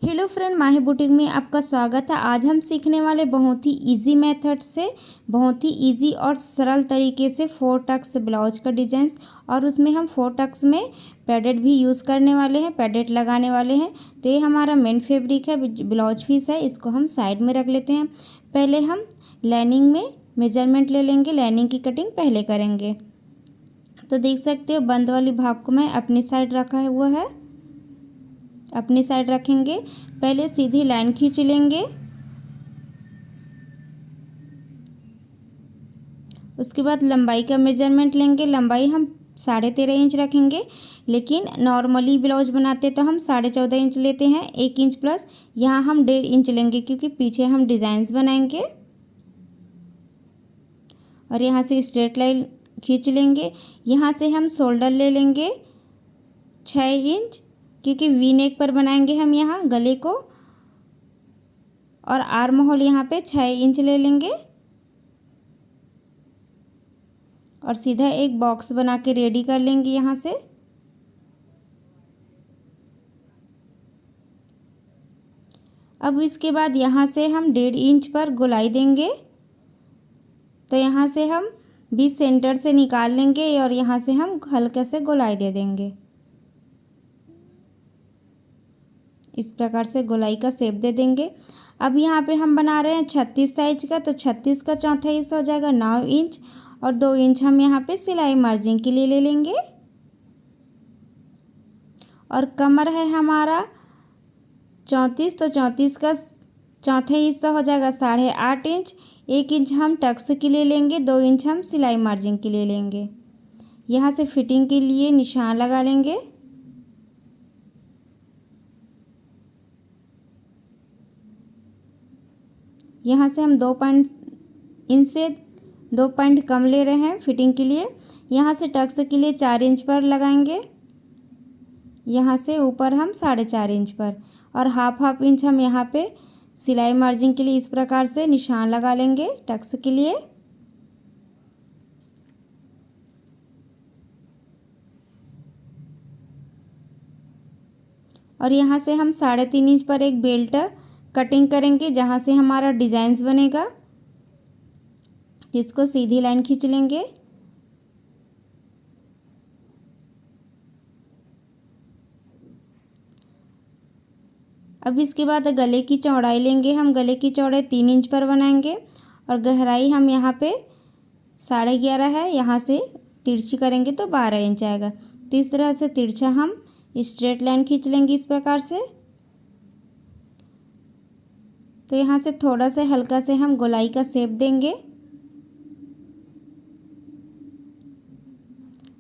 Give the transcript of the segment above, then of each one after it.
Hello friend, माही boutique में आपका स्वागत है। आज हम सीखने वाले बहुत ही इजी मेथड से, बहुत ही इजी और सरल तरीके से 4 टक्स ब्लाउज का डिजाइंस, और उसमें हम 4 टक्स में पैडेड भी यूज़ करने वाले हैं, पैडेड लगाने वाले हैं। तो ये हमारा मेन फैब्रिक है, ब्लाउज पीस है। इसको हम साइड में रख लेते हैं। पहले हम लाइनिंग में मेजरमेंट ले लेंगे, लाइनिंग की कटिंग पहले करेंगे। तो देख सकते हो बंद वाली भाग को मैं अपनी साइड रखा हुआ है, अपनी साइड रखेंगे। पहले सीधी लाइन खींच लेंगे, उसके बाद लंबाई का मेजरमेंट लेंगे। लंबाई हम 13.5 इंच रखेंगे, लेकिन नॉर्मली ब्लाउज बनाते तो हम 14.5 इंच लेते हैं। 1 इंच प्लस यहाँ हम 1.5 इंच लेंगे, क्योंकि पीछे हम डिज़ाइंस बनाएंगे। और यहाँ से स्ट्रेट लाइन खींच लेंगे। यहाँ से हम शोल्डर ले लेंगे 6 इंच, क्योंकि वी नेक पर बनाएंगे हम यहाँ गले को। और आर्म होल यहाँ पे 6 इंच ले लेंगे और सीधा एक बॉक्स बना के रेडी कर लेंगे यहाँ से। अब इसके बाद यहाँ से हम 1.5 इंच पर गोलाई देंगे। तो यहाँ से हम बीच सेंटर से निकाल लेंगे और यहाँ से हम हल्के से गोलाई दे देंगे। इस प्रकार से गोलाई का शेप दे देंगे। अब यहाँ पे हम बना रहे हैं 36 साइज का, तो 36 का चौथा हिस्सा हो जाएगा 9 इंच, और 2 इंच हम यहाँ पे सिलाई मार्जिन के लिए ले लेंगे। और कमर है हमारा 34, तो 34 का चौथा हिस्सा हो जाएगा 8.5 इंच। 1 इंच हम टक्स के लिए लेंगे, 2 इंच हम सिलाई मार्जिन के लिए लेंगे। यहाँ से फिटिंग के लिए निशान लगा लेंगे। यहाँ से हम 2 पॉइंट, इनसे 2 पॉइंट कम ले रहे हैं फिटिंग के लिए। यहाँ से टक्स के लिए 4 इंच पर लगाएंगे, यहाँ से ऊपर हम 4.5 इंच पर, और हाफ इंच हम यहाँ पे सिलाई मार्जिन के लिए इस प्रकार से निशान लगा लेंगे टक्स के लिए। और यहाँ से हम 3.5 इंच पर एक बेल्ट कटिंग करेंगे, जहाँ से हमारा डिजाइन्स बनेगा। इसको सीधी लाइन खींच लेंगे। अब इसके बाद गले की चौड़ाई लेंगे। हम गले की चौड़ाई 3 इंच पर बनाएंगे, और गहराई हम यहाँ पे 11.5 है। यहाँ से तिरछी करेंगे तो 12 इंच आएगा। तो इस तरह से तिरछा हम स्ट्रेट लाइन खींच लेंगे इस प्रकार से। तो यहाँ से थोड़ा सा हल्का से हम गोलाई का शेप देंगे।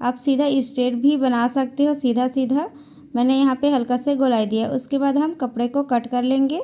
आप सीधा स्ट्रेट भी बना सकते हो, सीधा सीधा। मैंने यहाँ पे हल्का से गोलाई दिया। उसके बाद हम कपड़े को कट कर लेंगे।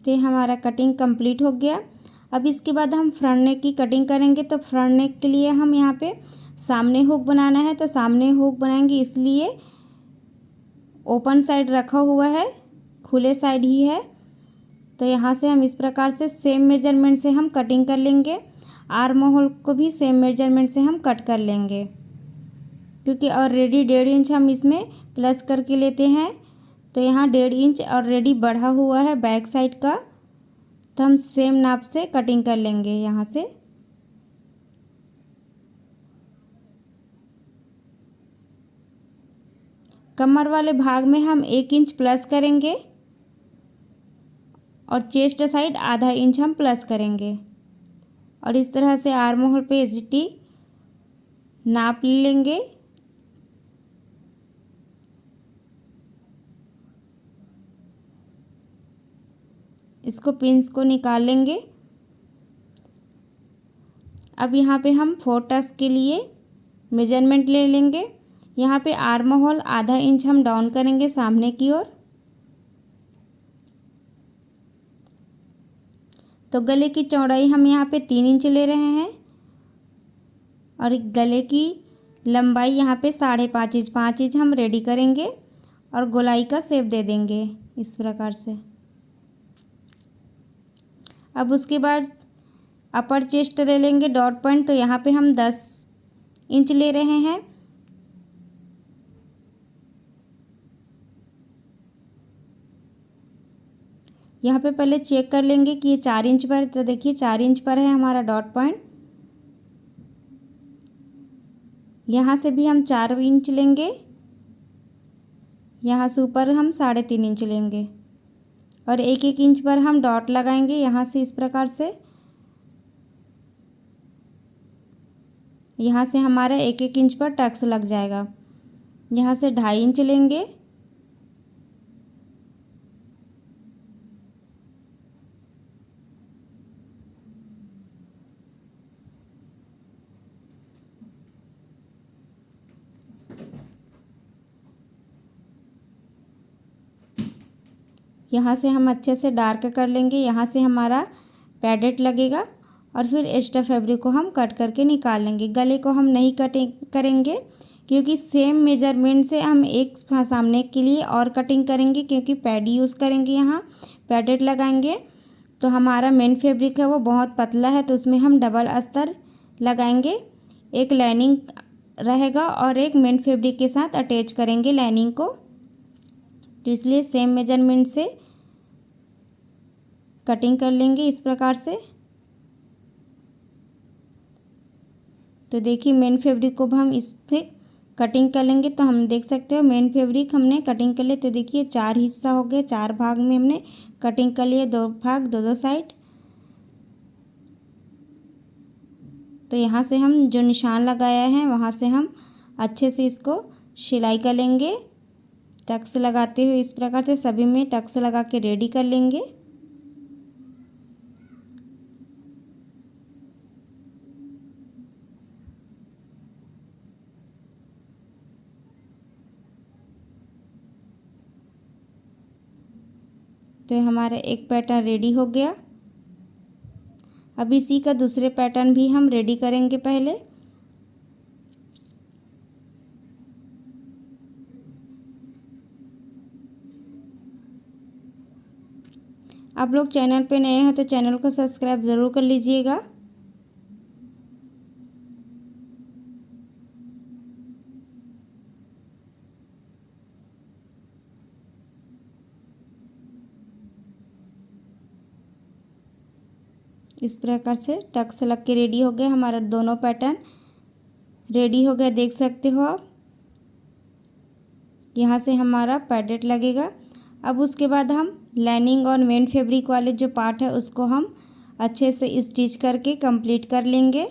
तो हमारा कटिंग कंप्लीट हो गया। अब इसके बाद हम फ्रंट नेक की कटिंग करेंगे। तो फ्रंट नेक के लिए हम यहाँ पे सामने हुक बनाना है, तो सामने हुक बनाएंगे, इसलिए ओपन साइड रखा हुआ है, खुले साइड ही है। तो यहाँ से हम इस प्रकार से सेम मेजरमेंट से हम कटिंग कर लेंगे। आर्म होल को भी सेम मेजरमेंट से हम कट कर लेंगे, क्योंकि ऑलरेडी 1.5 इंच हम इसमें प्लस करके लेते हैं। तो यहाँ 1.5 इंच ऑलरेडी बढ़ा हुआ है बैक साइड का, तो हम सेम नाप से कटिंग कर लेंगे यहाँ से। कमर वाले भाग में हम 1 इंच प्लस करेंगे, और चेस्ट साइड ½ इंच हम प्लस करेंगे। और इस तरह से आर्म होल पे एचटी नाप लेंगे। इसको पिंस को निकाल लेंगे। अब यहाँ पे हम 4 टक्स के लिए मेजरमेंट ले लेंगे। यहाँ पे आर्म होल ½ इंच हम डाउन करेंगे सामने की ओर। तो गले की चौड़ाई हम यहाँ पे 3 इंच ले रहे हैं, और गले की लंबाई यहाँ पे 5.5 इंच, 5 इंच हम रेडी करेंगे, और गोलाई का शेप दे देंगे इस प्रकार से। अब उसके बाद अपर चेस्ट ले लेंगे डॉट पॉइंट। तो यहाँ पे हम 10 इंच ले रहे हैं। यहाँ पे पहले चेक कर लेंगे कि ये 4 इंच पर, तो देखिए 4 इंच पर है हमारा डॉट पॉइंट। यहाँ से भी हम 4 इंच लेंगे, यहाँ से ऊपर हम 3.5 इंच लेंगे और 1-1 इंच पर हम डॉट लगाएंगे यहाँ से इस प्रकार से। यहाँ से हमारा 1-1 इंच पर टक्स लग जाएगा। यहाँ से 2.5 इंच लेंगे, यहाँ से हम अच्छे से डार्क कर लेंगे। यहाँ से हमारा पैडेड लगेगा और फिर एक्स्ट्रा फैब्रिक को हम कट करके निकाल लेंगे। गले को हम नहीं कटिंग करेंगे क्योंकि सेम मेजरमेंट से हम एक सामने के लिए और कटिंग करेंगे, क्योंकि पैड यूज़ करेंगे, यहाँ पैडेड लगाएंगे। तो हमारा मेन फैब्रिक है वो बहुत पतला है, तो उसमें हम डबल अस्तर लगाएंगे। एक लाइनिंग रहेगा और एक मेन फैब्रिक के साथ अटैच करेंगे लाइनिंग को, तो इसलिए सेम मेजरमेंट से कटिंग कर लेंगे इस प्रकार से। तो देखिए मेन फैब्रिक को हम इससे कटिंग कर लेंगे। तो हम देख सकते हो मेन फैब्रिक हमने कटिंग कर लिए। तो देखिए 4 हिस्सा हो गए, 4 भाग में हमने कटिंग कर लिए, 2 भाग 2-2 साइड। तो यहाँ से हम जो निशान लगाया है वहाँ से हम अच्छे से इसको सिलाई कर लेंगे, टक्स लगाते हुए इस प्रकार से सभी में टक्स लगा के रेडी कर लेंगे। तो हमारा एक पैटर्न रेडी हो गया। अब इसी का दूसरे पैटर्न भी हम रेडी करेंगे पहले। आप लोग चैनल पे नए हैं तो चैनल को सब्सक्राइब ज़रूर कर लीजिएगा। इस प्रकार से टक्स लग के रेडी हो गया। हमारा दोनों पैटर्न रेडी हो गया, देख सकते हो आप। यहाँ से हमारा पैडेड लगेगा। अब उसके बाद हम लाइनिंग और मेन फैब्रिक वाले जो पार्ट है उसको हम अच्छे से स्टिच करके कंप्लीट कर लेंगे।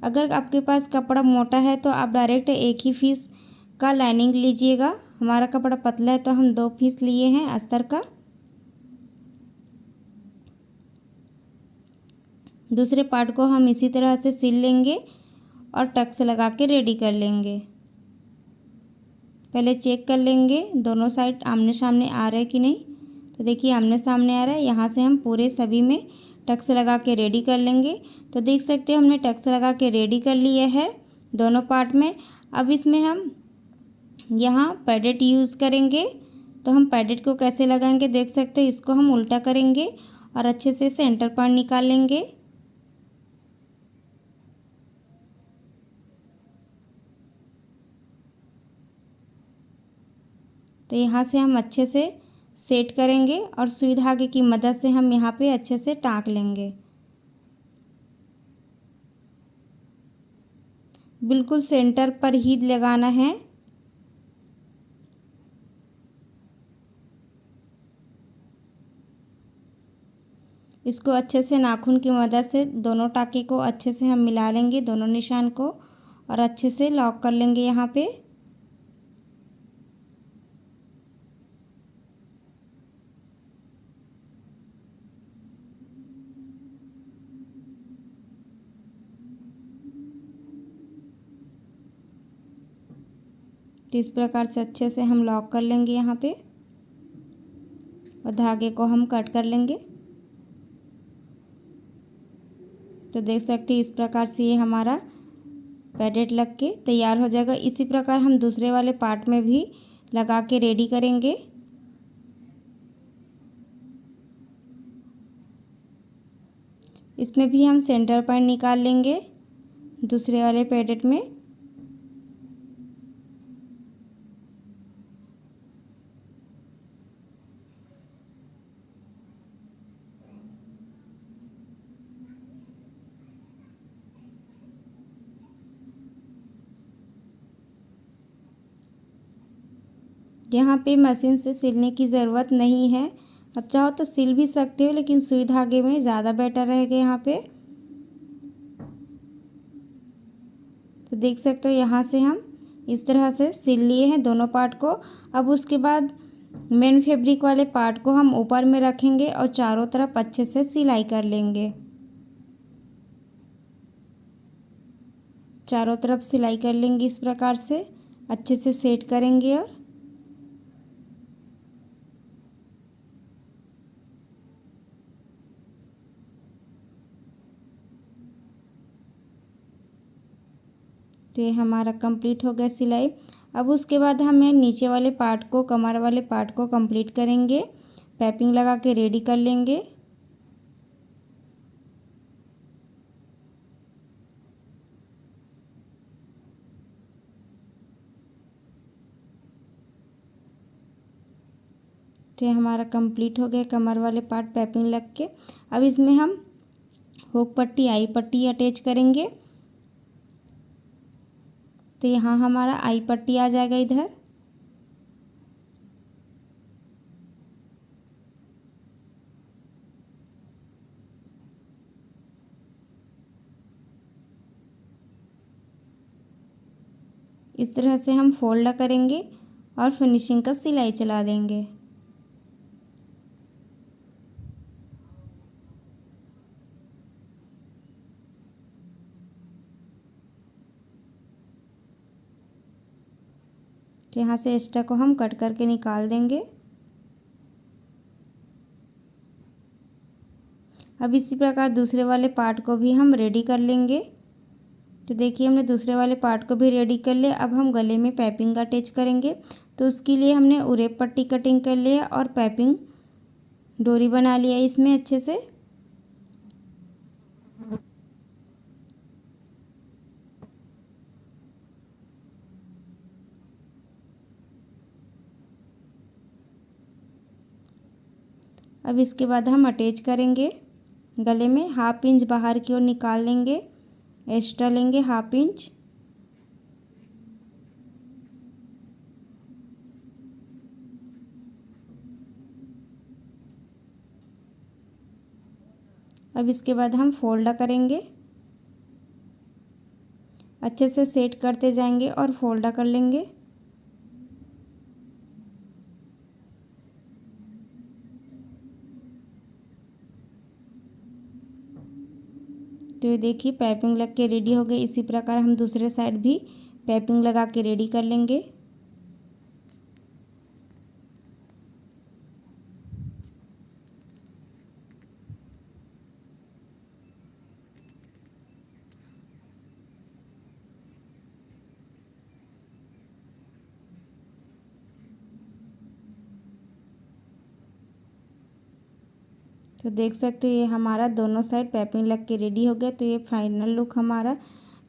अगर आपके पास कपड़ा मोटा है तो आप डायरेक्ट एक ही पीस का लाइनिंग लीजिएगा। हमारा कपड़ा पतला है तो हम 2 पीस लिए हैं अस्तर का। दूसरे पार्ट को हम इसी तरह से सिल लेंगे और टक्स लगा के रेडी कर लेंगे। पहले चेक कर लेंगे दोनों साइड आमने सामने आ रहा है कि नहीं। तो देखिए आमने सामने आ रहा है। यहाँ से हम पूरे सभी में टक्स लगा के रेडी कर लेंगे। तो देख सकते हो हमने टक्स लगा के रेडी कर लिए है दोनों पार्ट में। अब इसमें हम यहाँ पैडेड यूज़ करेंगे। तो हम पैडेड को कैसे लगाएंगे देख सकते हो। इसको हम उल्टा करेंगे और अच्छे से सेंटर पॉइंट निकाल लेंगे। तो यहाँ से हम अच्छे से सेट करेंगे और सुई धागे की मदद से हम यहाँ पे अच्छे से टाँक लेंगे। बिल्कुल सेंटर पर ही लगाना है। इसको अच्छे से नाखून की मदद से दोनों टाँके को अच्छे से हम मिला लेंगे, दोनों निशान को, और अच्छे से लॉक कर लेंगे यहाँ पे। तो इस प्रकार से अच्छे से हम लॉक कर लेंगे यहाँ पे और धागे को हम कट कर लेंगे। तो देख सकते हैं इस प्रकार से ये हमारा पैडेड लग के तैयार हो जाएगा। इसी प्रकार हम दूसरे वाले पार्ट में भी लगा के रेडी करेंगे। इसमें भी हम सेंटर पॉइंट निकाल लेंगे दूसरे वाले पैडेड में। यहाँ पे मशीन से सिलने की ज़रूरत नहीं है, अब चाहो तो सिल भी सकते हो, लेकिन सुई धागे में ज़्यादा बेटर रहेगा यहाँ पे। तो देख सकते हो यहाँ से हम इस तरह से सिल लिए हैं दोनों पार्ट को। अब उसके बाद मेन फैब्रिक वाले पार्ट को हम ऊपर में रखेंगे और चारों तरफ अच्छे से सिलाई कर लेंगे। चारों तरफ सिलाई कर लेंगे इस प्रकार से, अच्छे से सेट करेंगे। और तो ये हमारा कंप्लीट हो गया सिलाई। अब उसके बाद हमें नीचे वाले पार्ट को, कमर वाले पार्ट को कंप्लीट करेंगे, पाइपिंग लगा के रेडी कर लेंगे। तो ये हमारा कंप्लीट हो गया कमर वाले पार्ट पाइपिंग लग के। अब इसमें हम हुक पट्टी, आई पट्टी अटैच करेंगे। तो यहाँ हमारा आई पट्टी आ जाएगा इधर। इस तरह से हम फोल्ड करेंगे और फिनिशिंग का सिलाई चला देंगे। तो यहाँ से एक्स्ट्रा को हम कट करके निकाल देंगे। अब इसी प्रकार दूसरे वाले पार्ट को भी हम रेडी कर लेंगे। तो देखिए हमने दूसरे वाले पार्ट को भी रेडी कर लिया। अब हम गले में पाइपिंग अटैच करेंगे। तो उसके लिए हमने उरेप पट्टी कटिंग कर लिया और पाइपिंग डोरी बना लिया इसमें अच्छे से। अब इसके बाद हम अटैच करेंगे गले में। हाफ इंच बाहर की ओर निकाल लेंगे, एक्स्ट्रा लेंगे हाफ इंच। अब इसके बाद हम फोल्ड करेंगे, अच्छे से सेट करते जाएंगे और फोल्ड कर लेंगे। तो ये देखिए पाइपिंग लग के रेडी हो गई। इसी प्रकार हम दूसरे साइड भी पाइपिंग लगा के रेडी कर लेंगे। तो देख सकते हो ये हमारा दोनों साइड पाइपिंग लग के रेडी हो गया। तो ये फाइनल लुक हमारा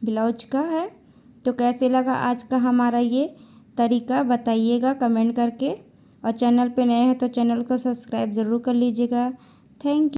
ब्लाउज का है। तो कैसे लगा आज का हमारा ये तरीका बताइएगा कमेंट करके। और चैनल पे नए हैं तो चैनल को सब्सक्राइब ज़रूर कर लीजिएगा। Thank you.